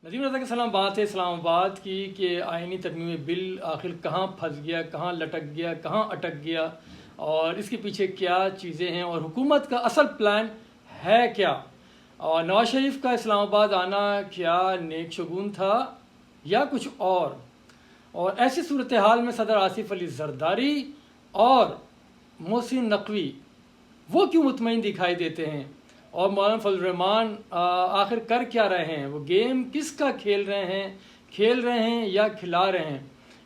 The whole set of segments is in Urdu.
ندیم رضا کے سلام بات ہے اسلام آباد کی کہ آئینی ترمیم بل آخر کہاں پھنس گیا، کہاں لٹک گیا، کہاں اٹک گیا، اور اس کے پیچھے کیا چیزیں ہیں اور حکومت کا اصل پلان ہے کیا، اور نواز شریف کا اسلام آباد آنا کیا نیک شگون تھا یا کچھ اور ایسی صورتحال میں صدر آصف علی زرداری اور محسن نقوی وہ کیوں مطمئن دکھائی دیتے ہیں، اور مولانا فضل الرحمان آخر کر کیا رہے ہیں، وہ گیم کس کا کھیل رہے ہیں یا کھلا رہے ہیں،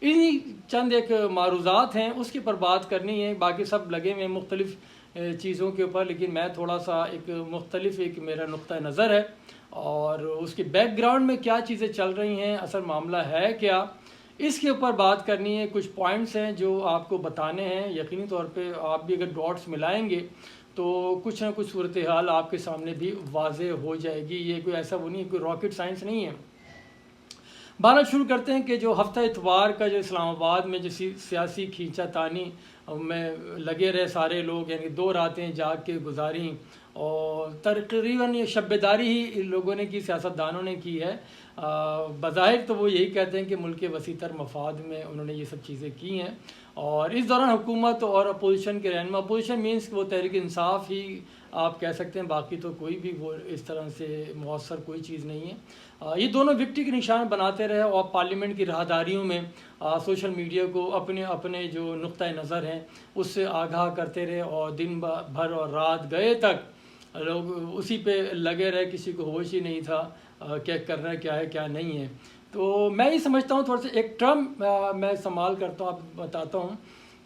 انہی چند ایک معروضات ہیں اس کے پر بات کرنی ہے۔ باقی سب لگے ہوئے مختلف چیزوں کے اوپر، لیکن میں تھوڑا سا ایک مختلف میرا نقطہ نظر ہے اور اس کے بیک گراؤنڈ میں کیا چیزیں چل رہی ہیں، اصل معاملہ ہے کیا، اس کے اوپر بات کرنی ہے۔ کچھ پوائنٹس ہیں جو آپ کو بتانے ہیں، یقینی طور پہ آپ بھی اگر ڈاٹس ملائیں گے تو کچھ نہ کچھ صورتحال آپ کے سامنے بھی واضح ہو جائے گی۔ یہ کوئی ایسا وہ نہیں ہے، کوئی راکٹ سائنس نہیں ہے۔ بہرحال شروع کرتے ہیں کہ جو ہفتہ اتوار کا جو اسلام آباد میں جو سیاسی کھینچا تانی میں لگے رہے سارے لوگ، یعنی 2 راتیں جاگ کے گزاریں اور تقریباً یہ شب بیداری ہی لوگوں نے کی، سیاستدانوں نے کی ہے۔ بظاہر تو وہ یہی کہتے ہیں کہ ملک کے وسیع تر مفاد میں انہوں نے یہ سب چیزیں کی ہیں، اور اس دوران حکومت اور اپوزیشن کے رہنما، اپوزیشن مینس وہ تحریک انصاف ہی آپ کہہ سکتے ہیں، باقی تو کوئی بھی وہ اس طرح سے مؤثر کوئی چیز نہیں ہے۔ یہ دونوں وکٹری کے نشان بناتے رہے اور پارلیمنٹ کی راہداریوں میں سوشل میڈیا کو اپنے جو نقطۂ نظر ہیں اس سے آگاہ کرتے رہے، اور دن بھر اور رات گئے تک لوگ اسی پہ لگے رہے، کسی کو ہوش ہی نہیں تھا کیا کرنا ہے، کیا ہے کیا نہیں ہے۔ تو میں یہ سمجھتا ہوں، تھوڑا سا ایک ٹرم میں استعمال کرتا ہوں، آپ بتاتا ہوں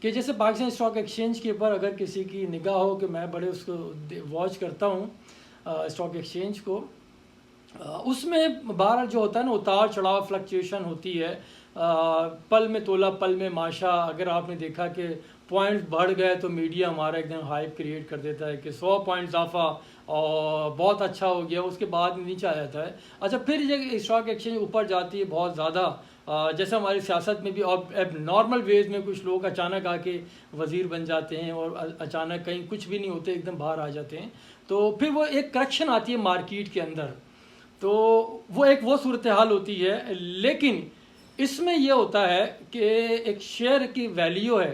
کہ جیسے پاکستان اسٹاک ایکسچینج کے اوپر اگر کسی کی نگاہ ہو کہ میں بڑے اس کو واچ کرتا ہوں اسٹاک ایکسچینج کو، اس میں بہرحال جو ہوتا ہے نا اتار چڑھاؤ فلکچویشن ہوتی ہے، پل میں تولا پل میں ماشا۔ اگر آپ نے دیکھا کہ پوائنٹس بڑھ گئے تو میڈیا ہمارا ایک دم ہائپ کریٹ کر دیتا ہے کہ 100 پوائنٹ اضافہ اور بہت اچھا ہو گیا، اس کے بعد نیچے آ جاتا ہے۔ اچھا پھر یہ اسٹاک ایکسچینج اوپر جاتی ہے بہت زیادہ، جیسے ہماری سیاست میں بھی اب نارمل ویز میں کچھ لوگ اچانک آ کے وزیر بن جاتے ہیں اور اچانک کہیں کچھ بھی نہیں ہوتے، ایک دم باہر آ جاتے ہیں، تو پھر وہ ایک کریکشن آتی ہے مارکیٹ کے اندر، تو وہ صورتحال ہوتی ہے۔ لیکن اس میں یہ ہوتا ہے کہ ایک شیئر کی ویلیو ہے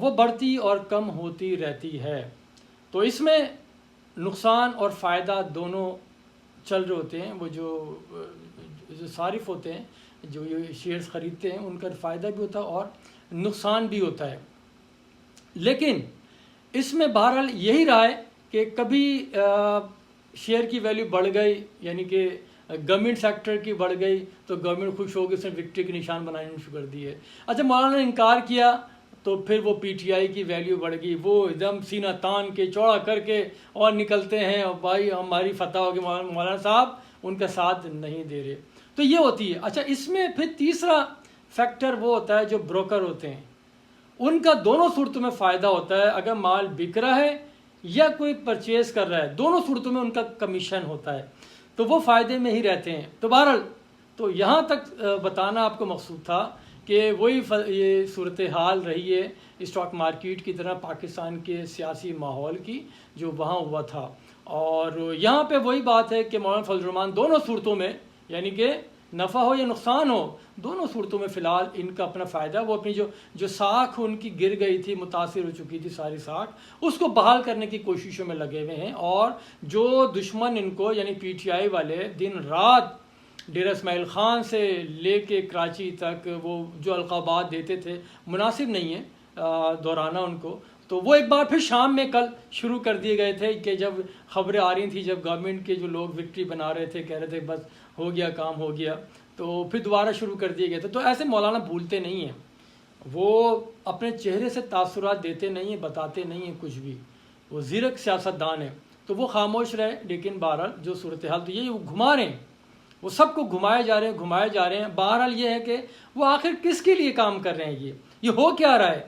وہ بڑھتی اور کم ہوتی رہتی ہے، تو اس میں نقصان اور فائدہ دونوں چل رہے ہوتے ہیں۔ وہ جو صارف ہوتے ہیں، جو یہ شیئرز خریدتے ہیں، ان کا فائدہ بھی ہوتا ہے اور نقصان بھی ہوتا ہے۔ لیکن اس میں بہرحال یہی رہا ہے کہ کبھی شیئر کی ویلیو بڑھ گئی، یعنی کہ گورنمنٹ سیکٹر کی بڑھ گئی تو گورنمنٹ خوش ہو کے اس نے وکٹری کے نشان بنانے شروع کر دیے۔ اچھا مولانا نے انکار کیا تو پھر وہ پی ٹی آئی کی ویلیو بڑھ گئی، وہ ایک دم سینہ تان کے چوڑا کر کے اور نکلتے ہیں، اور بھائی ہماری فتح ہوگی، مولانا صاحب ان کا ساتھ نہیں دے رہے، تو یہ ہوتی ہے۔ اچھا اس میں پھر تیسرا فیکٹر وہ ہوتا ہے جو بروکر ہوتے ہیں، ان کا دونوں صورتوں میں فائدہ ہوتا ہے۔ اگر مال بک رہا ہے یا کوئی پرچیز کر رہا ہے، دونوں صورتوں میں ان کا کمیشن ہوتا ہے، تو وہ فائدے میں ہی رہتے ہیں۔ تو بہرحال تو یہاں تک بتانا آپ کو مقصود تھا کہ وہی یہ صورتحال رہی ہے اسٹاک مارکیٹ کی طرح پاکستان کے سیاسی ماحول کی جو وہاں ہوا تھا، اور یہاں پہ وہی بات ہے کہ مولانا فضل الرحمان دونوں صورتوں میں، یعنی کہ نفع ہو یا نقصان ہو، دونوں صورتوں میں فی الحال ان کا اپنا فائدہ، وہ اپنی جو ساکھ ان کی گر گئی تھی، متاثر ہو چکی تھی ساری ساکھ، اس کو بحال کرنے کی کوششوں میں لگے ہوئے ہیں، اور جو دشمن ان کو یعنی پی ٹی آئی والے دن رات ڈیرہ اسماعیل خان سے لے کے کراچی تک وہ جو القابات دیتے تھے، مناسب نہیں ہے دہرانا ان کو، تو وہ ایک بار پھر شام میں کل شروع کر دیے گئے تھے کہ جب خبریں آ رہی تھیں، جب گورنمنٹ کے جو لوگ وکٹری بنا رہے تھے، کہہ رہے تھے بس ہو گیا کام ہو گیا، تو پھر دوبارہ شروع کر دیے گئے تھے۔ تو ایسے مولانا بھولتے نہیں ہیں، وہ اپنے چہرے سے تاثرات دیتے نہیں ہیں، بتاتے نہیں ہیں کچھ بھی، وہ زیرک سیاستدان ہیں، تو وہ خاموش رہے۔ لیکن بہرحال جو صورتحال تو یہ گھما رہے ہیں، وہ سب کو گھمائے جا رہے ہیں۔ بہرحال یہ ہے کہ وہ آخر کس کے لیے کام کر رہے ہیں، یہ ہو کیا رہا ہے،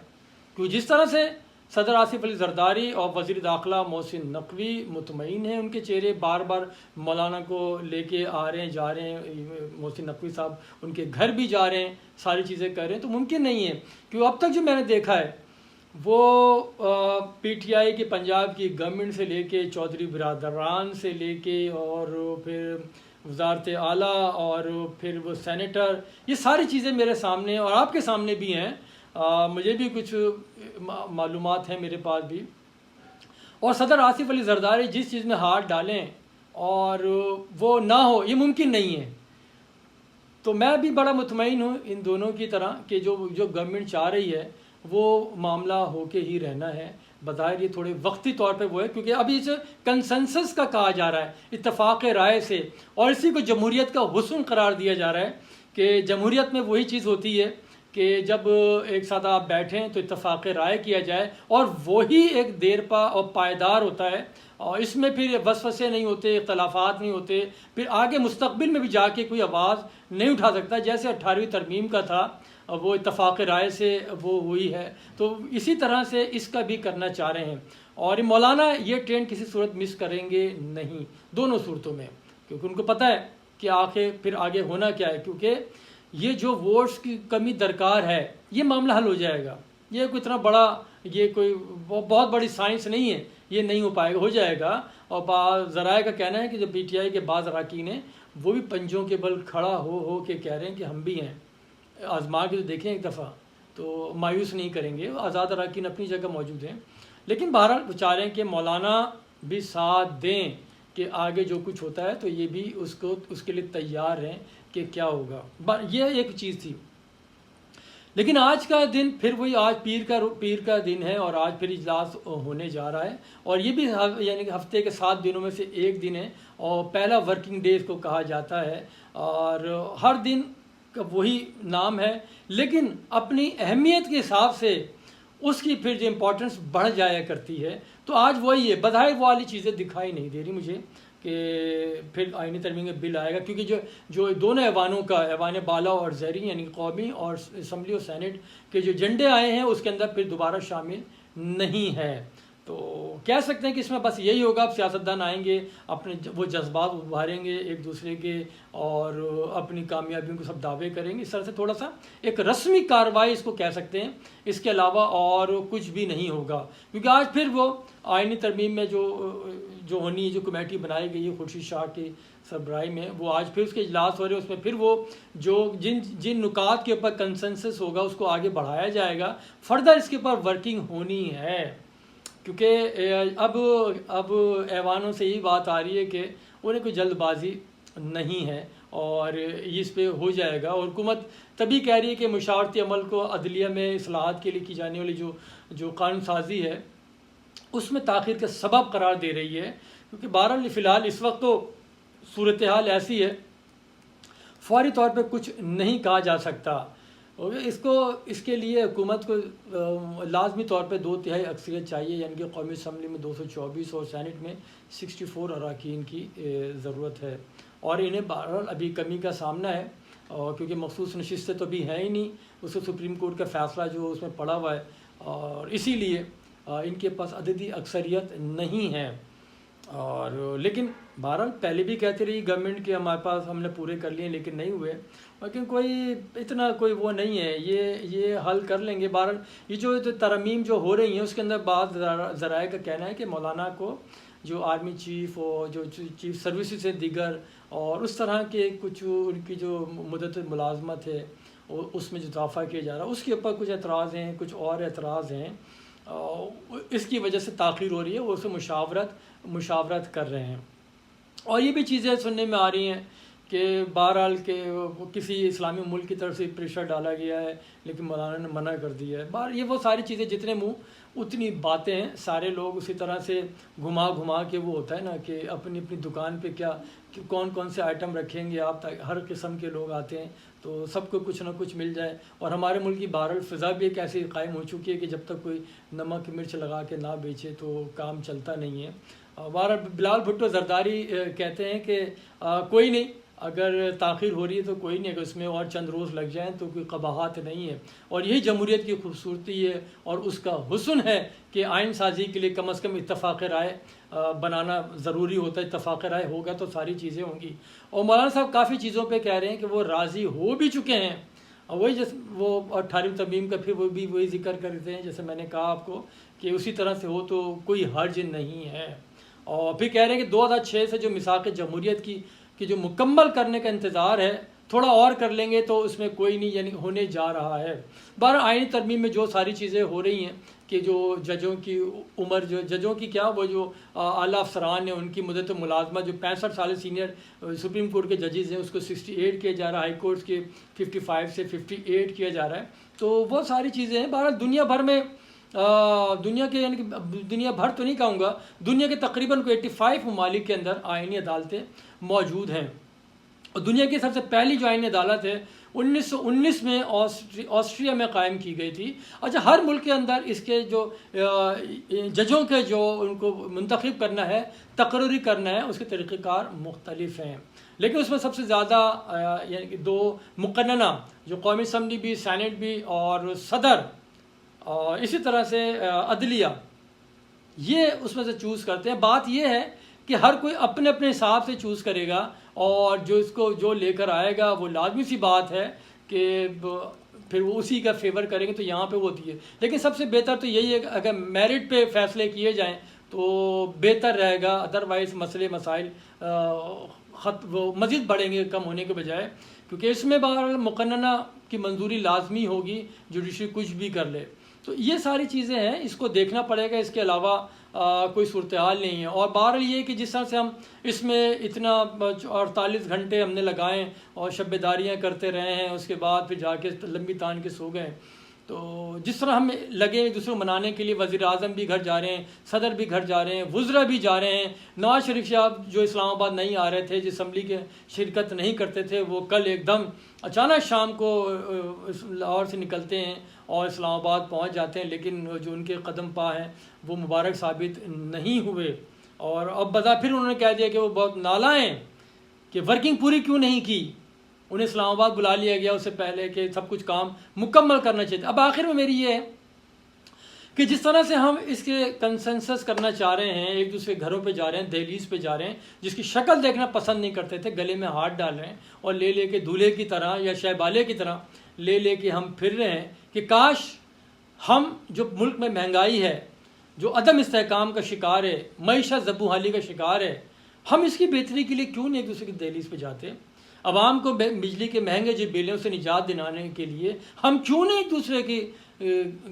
کیوں جس طرح سے صدر آصف علی زرداری اور وزیر داخلہ محسن نقوی مطمئن ہیں، ان کے چہرے بار بار مولانا کو لے کے آ رہے ہیں جا رہے ہیں، محسن نقوی صاحب ان کے گھر بھی جا رہے ہیں، ساری چیزیں کر رہے ہیں، تو ممکن نہیں ہے، کیوں اب تک جو میں نے دیکھا ہے وہ پی ٹی آئی کی پنجاب کی گورنمنٹ سے لے کے چودھری برادران سے لے کے اور پھر وزارت اعلیٰ اور پھر وہ سینیٹر، یہ ساری چیزیں میرے سامنے اور آپ کے سامنے بھی ہیں، مجھے بھی کچھ معلومات ہیں میرے پاس بھی. اور صدر آصف علی زرداری جس چیز میں ہاتھ ڈالیں اور وہ نہ ہو، یہ ممکن نہیں ہے. تو میں بھی بڑا مطمئن ہوں ان دونوں کی طرح کہ جو گورنمنٹ چاہ رہی ہے وہ معاملہ ہو کے ہی رہنا ہے. بظاہر یہ تھوڑے وقتی طور پہ وہ ہے، کیونکہ ابھی اسے کنسنسس کا کہا جا رہا ہے، اتفاق رائے سے، اور اسی کو جمہوریت کا حسن قرار دیا جا رہا ہے کہ جمہوریت میں وہی چیز ہوتی ہے کہ جب ایک ساتھ آپ بیٹھیں تو اتفاق رائے کیا جائے، اور وہی ایک دیرپا اور پائیدار ہوتا ہے، اور اس میں پھر وسوسے نہیں ہوتے، اختلافات نہیں ہوتے، پھر آگے مستقبل میں بھی جا کے کوئی آواز نہیں اٹھا سکتا. جیسے 18ویں ترمیم کا تھا، وہ اتفاق رائے سے وہ ہوئی ہے، تو اسی طرح سے اس کا بھی کرنا چاہ رہے ہیں. اور مولانا یہ ٹرین کسی صورت مس کریں گے نہیں، دونوں صورتوں میں، کیونکہ ان کو پتہ ہے کہ پھر آگے ہونا کیا ہے. کیونکہ یہ جو ووٹس کی کمی درکار ہے، یہ معاملہ حل ہو جائے گا. یہ کوئی اتنا بڑا، یہ کوئی بہت بڑی سائنس نہیں ہے، یہ نہیں ہو پائے گا، ہو جائے گا. اور بعض ذرائع کا کہنا ہے کہ جو پی ٹی آئی کے بعض اراکین ہیں وہ بھی پنجوں کے بل کھڑا ہو کے کہہ رہے ہیں کہ ہم بھی ہیں، آزما کے تو دیکھیں ایک دفعہ، تو مایوس نہیں کریں گے. آزاد اراکین اپنی جگہ موجود ہیں، لیکن بہرحال وہ چاہ رہے ہیں کہ مولانا بھی ساتھ دیں کہ آگے جو کچھ ہوتا ہے تو یہ بھی اس کے لیے تیار ہیں کہ کیا ہوگا. یہ ایک چیز تھی. لیکن آج کا دن پھر وہی، آج پیر کا دن ہے، اور آج پھر اجلاس ہونے جا رہا ہے، اور یہ بھی یعنی کہ ہفتے کے 7 دنوں میں سے ایک دن ہے، اور پہلا ورکنگ ڈے اس کو کہا جاتا ہے. اور ہر دن کا وہی نام ہے، لیکن اپنی اہمیت کے حساب سے اس کی پھر جو امپورٹنس بڑھ جایا کرتی ہے. تو آج وہی ہے، بظاہر وہ والی چیزیں دکھائی نہیں دے رہی مجھے کہ پھر آئینی ترمیم کا بل آئے گا، کیونکہ جو دونوں ایوانوں کا، ایوان بالا اور زیریں یعنی قومی اور اسمبلی اور سینٹ کے جو ایجنڈے آئے ہیں اس کے اندر پھر دوبارہ شامل نہیں ہے. تو کہہ سکتے ہیں کہ اس میں بس یہی ہوگا، اب سیاستدان آئیں گے، اپنے وہ جذبات ابھاریں گے ایک دوسرے کے، اور اپنی کامیابیوں کو سب دعوے کریں گے. اس طرح سے تھوڑا سا ایک رسمی کارروائی اس کو کہہ سکتے ہیں، اس کے علاوہ اور کچھ بھی نہیں ہوگا. کیونکہ آج پھر وہ آئینی ترمیم میں جو ہونی، جو کمیٹی بنائی گئی ہے خورشید شاہ کی سربراہی میں، وہ آج پھر اس کے اجلاس ہو رہے ہیں. اس میں پھر وہ جن نکات کے اوپر کنسنسس ہوگا اس کو آگے بڑھایا جائے گا. فردر اس کے اوپر ورکنگ ہونی ہے، کیونکہ اب ایوانوں سے یہی بات آ رہی ہے کہ انہیں کوئی جلد بازی نہیں ہے، اور اس پہ ہو جائے گا. اور حکومت تبھی کہہ رہی ہے کہ مشاورتی عمل کو عدلیہ میں اصلاحات کے لیے کی جانے والی جو قانون سازی ہے اس میں تاخیر کا سبب قرار دے رہی ہے. کیونکہ بہرحال فی الحال اس وقت تو صورتحال ایسی ہے، فوری طور پہ کچھ نہیں کہا جا سکتا. اس کے لیے حکومت کو لازمی طور پہ 2/3 اکثریت چاہیے، یعنی کہ قومی اسمبلی میں 224 اور سینٹ میں 64 اراکین کی ضرورت ہے. اور انہیں بہرحال ابھی کمی کا سامنا ہے، اور کیونکہ مخصوص نشستیں تو ابھی ہیں ہی نہیں، اس کو سپریم کورٹ کا فیصلہ جو اس میں پڑا ہوا ہے، اور اسی لیے ان کے پاس عددی اکثریت نہیں ہے. اور لیکن بہرحال پہلے بھی کہتے رہی گورنمنٹ کہ ہمارے پاس ہم نے پورے کر لیے، لیکن نہیں ہوئے. لیکن کوئی وہ نہیں ہے، یہ حل کر لیں گے. بہرحال یہ جو ترامیم جو ہو رہی ہیں اس کے اندر بعض ذرائع کا کہنا ہے کہ مولانا کو جو آرمی چیف اور جو چیف سروسز سے دیگر اور اس طرح کے کچھ ان کی جو مدت ملازمت ہے اس میں جو اضافہ کیا جا رہا ہے اس کے اوپر کچھ اعتراض ہیں، کچھ اور اعتراض ہیں، اس کی وجہ سے تاخیر ہو رہی ہے. وہ اسے مشاورت کر رہے ہیں. اور یہ بھی چیزیں سننے میں آ رہی ہیں کہ بہرحال کہ کسی اسلامی ملک کی طرف سے پریشر ڈالا گیا ہے، لیکن مولانا نے منع کر دیا ہے. یہ وہ ساری چیزیں، جتنے منہ اتنی باتیں ہیں. سارے لوگ اسی طرح سے گھما کے وہ ہوتا ہے نا کہ اپنی دکان پہ کون سے آئٹم رکھیں گے آپ، ہر قسم کے لوگ آتے ہیں تو سب کو کچھ نہ کچھ مل جائے. اور ہمارے ملک کی بہرحال فضا بھی ایک ایسی قائم ہو چکی ہے کہ جب تک کوئی نمک مرچ لگا کے نہ بیچے تو کام چلتا نہیں ہے. بہرحال بلال بھٹو زرداری کہتے ہیں کہ کوئی نہیں، اگر تاخیر ہو رہی ہے تو کوئی نہیں، اگر اس میں اور چند روز لگ جائیں تو کوئی قباحت نہیں ہے. اور یہی جمہوریت کی خوبصورتی ہے اور اس کا حسن ہے کہ آئین سازی کے لیے کم از کم اتفاق رائے بنانا ضروری ہوتا ہے. اتفاق رائے ہوگا تو ساری چیزیں ہوں گی. اور مولانا صاحب کافی چیزوں پہ کہہ رہے ہیں کہ وہ راضی ہو بھی چکے ہیں. اور وہی وہ 18ویں ترمیم کا پھر وہ بھی وہی ذکر کرتے ہیں جیسے میں نے کہا آپ کو کہ اسی طرح سے ہو تو کوئی حرج نہیں ہے. اور پھر کہہ رہے ہیں کہ 2006 سے جو میثاق جمہوریت کی کہ جو مکمل کرنے کا انتظار ہے، تھوڑا اور کر لیں گے تو اس میں کوئی نہیں، یعنی ہونے جا رہا ہے۔ بہرحال آئینی ترمیم میں جو ساری چیزیں ہو رہی ہیں کہ جو ججوں کی عمر، جو ججوں کی کیا، وہ جو اعلیٰ افسران ہیں ان کی مدت ملازمت جو 65 سال سینئر سپریم کورٹ کے ججز ہیں اس کو 68 کیا جا رہا ہے، ہائی کورٹس کے 55 سے 58 کیا جا رہا ہے، تو وہ ساری چیزیں ہیں۔ بہرحال دنیا بھر میں دنیا کے، یعنی کہ دنیا بھر تو نہیں کہوں گا، دنیا کے تقریباً 85 ممالک کے اندر آئینی عدالتیں موجود ہیں۔ اور دنیا کی سب سے پہلی جو آئینی عدالت ہے 1919 میں آسٹریا میں قائم کی گئی تھی۔ اچھا، ہر ملک کے اندر اس کے جو ججوں کے جو ان کو منتخب کرنا ہے، تقرری کرنا ہے، اس کے طریقہ کار مختلف ہیں، لیکن اس میں سب سے زیادہ یعنی کہ 2 مقننہ جو قومی اسمبلی بھی، سینٹ بھی اور صدر، اور اسی طرح سے عدلیہ، یہ اس میں سے چوز کرتے ہیں۔ بات یہ ہے کہ ہر کوئی اپنے اپنے حساب سے چوز کرے گا، اور جو اس کو جو لے کر آئے گا وہ لازمی سی بات ہے کہ پھر وہ اسی کا فیور کریں گے، تو یہاں پہ وہ ہوتی ہے۔ لیکن سب سے بہتر تو یہی ہے کہ اگر میرٹ پہ فیصلے کیے جائیں تو بہتر رہے گا، ادروائز مسئلے مسائل وہ مزید بڑھیں گے کم ہونے کے بجائے، کیونکہ اس میں بہرحال مقننہ کی منظوری لازمی ہوگی، جوڈیشری کچھ بھی کر لے۔ تو یہ ساری چیزیں ہیں، اس کو دیکھنا پڑے گا، اس کے علاوہ کوئی صورتحال نہیں ہے۔ اور بہرحال یہ کہ جس طرح سے ہم اس میں اتنا 48 گھنٹے ہم نے لگائیں اور شب بیداریاں کرتے رہے ہیں، اس کے بعد پھر جا کے لمبی تان کے سو گئے، تو جس طرح ہم لگے ایک دوسرے کو منانے کے لیے، وزیر اعظم بھی گھر جا رہے ہیں، صدر بھی گھر جا رہے ہیں، وزراء بھی جا رہے ہیں، نواز شریف صاحب جو اسلام آباد نہیں آ رہے تھے، جو اسمبلی کے شرکت نہیں کرتے تھے، وہ کل ایک دم اچانک شام کو لاہور سے نکلتے ہیں اور اسلام آباد پہنچ جاتے ہیں، لیکن جو ان کے قدم پا ہیں وہ مبارک ثابت نہیں ہوئے، اور اب بظاہر انہوں نے کہہ دیا کہ وہ بہت نالاں ہیں کہ ورکنگ پوری کیوں نہیں کی، انہیں اسلام آباد بلا لیا گیا اس سے پہلے کہ سب کچھ کام مکمل کرنا چاہیے۔ اب آخر میں میری یہ ہے کہ جس طرح سے ہم اس کے کنسنسس کرنا چاہ رہے ہیں، ایک دوسرے گھروں پہ جا رہے ہیں، دہلیز پہ جا رہے ہیں، جس کی شکل دیکھنا پسند نہیں کرتے تھے، گلے میں ہاتھ ڈال رہے ہیں اور لے لے کے دولہے کی طرح یا شہبالے کی طرح لے لے کے ہم پھر رہے ہیں کہ کاش ہم، جو ملک میں مہنگائی ہے، جو عدم استحکام کا شکار ہے، معیشت زبوں کا شکار ہے، ہم اس کی بہتری کے لیے کیوں نہیں ایک دوسرے کی دہلیز پہ جاتے؟ عوام کو بجلی کے مہنگے جو بلوں سے نجات دلانے کے لیے ہم کیوں نہیں ایک دوسرے کے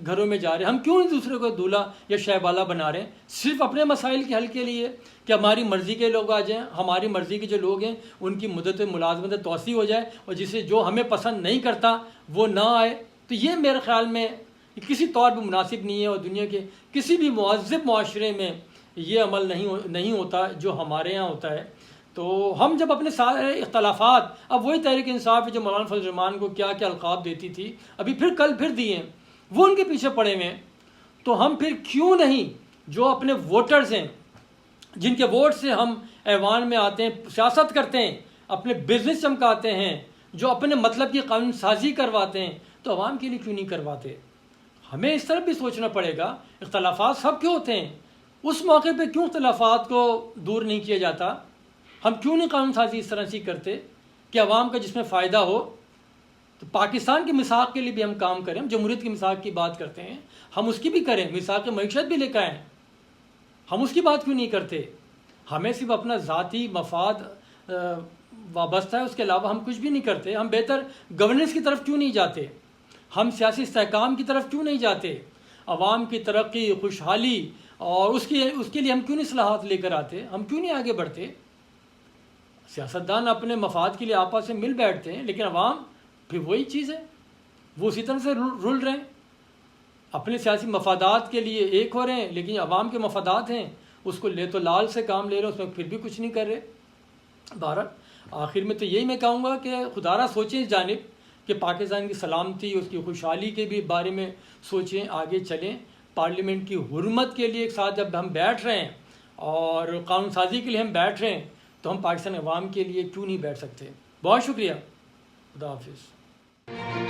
گھروں میں جا رہے ہیں؟ ہم کیوں ایک دوسرے کو دولہا یا شہبالہ بنا رہے ہیں صرف اپنے مسائل کے حل کے لیے کہ ہماری مرضی کے لوگ آ جائیں، ہماری مرضی کے جو لوگ ہیں ان کی مدت ملازمت توسیع ہو جائے، اور جسے جو ہمیں پسند نہیں کرتا وہ نہ آئے؟ تو یہ میرے خیال میں کسی طور پہ مناسب نہیں ہے، اور دنیا کے کسی بھی مہذب معاشرے میں یہ عمل نہیں ہوتا جو ہمارے ہاں ہوتا ہے۔ تو ہم جب اپنے سارے اختلافات، اب وہی تحریک انصاف جو مولانا فضل الرحمان کو کیا کیا القاب دیتی تھی، ابھی پھر کل پھر دیے ہیں، وہ ان کے پیچھے پڑے ہوئے ہیں، تو ہم پھر کیوں نہیں جو اپنے ووٹرز ہیں، جن کے ووٹ سے ہم ایوان میں آتے ہیں، سیاست کرتے ہیں، اپنے بزنس چمکاتے ہیں، جو اپنے مطلب کی قانون سازی کرواتے ہیں، تو عوام کے لیے کیوں نہیں کرواتے؟ ہمیں اس طرح بھی سوچنا پڑے گا، اختلافات سب کے ہوتے ہیں، اس موقع پہ کیوں اختلافات کو دور نہیں کیا جاتا؟ ہم کیوں نہیں قانون سازی اس طرح سے کرتے کہ عوام کا جس میں فائدہ ہو؟ تو پاکستان کی میثاق کے لیے بھی ہم کام کریں، ہم جمہوریت کی میثاق کی بات کرتے ہیں، ہم اس کی بھی کریں، میثاق معیشت بھی لے کے آئیں، ہم اس کی بات کیوں نہیں کرتے؟ ہمیں صرف اپنا ذاتی مفاد وابستہ ہے، اس کے علاوہ ہم کچھ بھی نہیں کرتے۔ ہم بہتر گورننس کی طرف کیوں نہیں جاتے؟ ہم سیاسی استحکام کی طرف کیوں نہیں جاتے؟ عوام کی ترقی، خوشحالی اور اس کے لیے ہم کیوں نہیں اصلاحات لے کر آتے؟ ہم کیوں نہیں آگے بڑھتے؟ سیاستدان اپنے مفاد کے لیے آپس میں مل بیٹھتے ہیں، لیکن عوام پھر وہی چیز ہے، وہ اسی طرح سے رول رہے ہیں، اپنے سیاسی مفادات کے لیے ایک ہو رہے ہیں، لیکن عوام کے مفادات ہیں اس کو لے تو لال سے کام لے رہے ہیں، اس میں پھر بھی کچھ نہیں کر رہے۔ بہرحال آخر میں تو یہی میں کہوں گا کہ خدا را سوچیں اس جانب کہ پاکستان کی سلامتی، اس کی خوشحالی کے بھی بارے میں سوچیں، آگے چلیں۔ پارلیمنٹ کی حرمت کے لیے ایک ساتھ جب ہم بیٹھ رہے ہیں اور قانون سازی کے لیے ہم بیٹھ رہے ہیں، تو ہم پاکستان عوام کے لیے کیوں نہیں بیٹھ سکتے؟ بہت شکریہ، خدا حافظ۔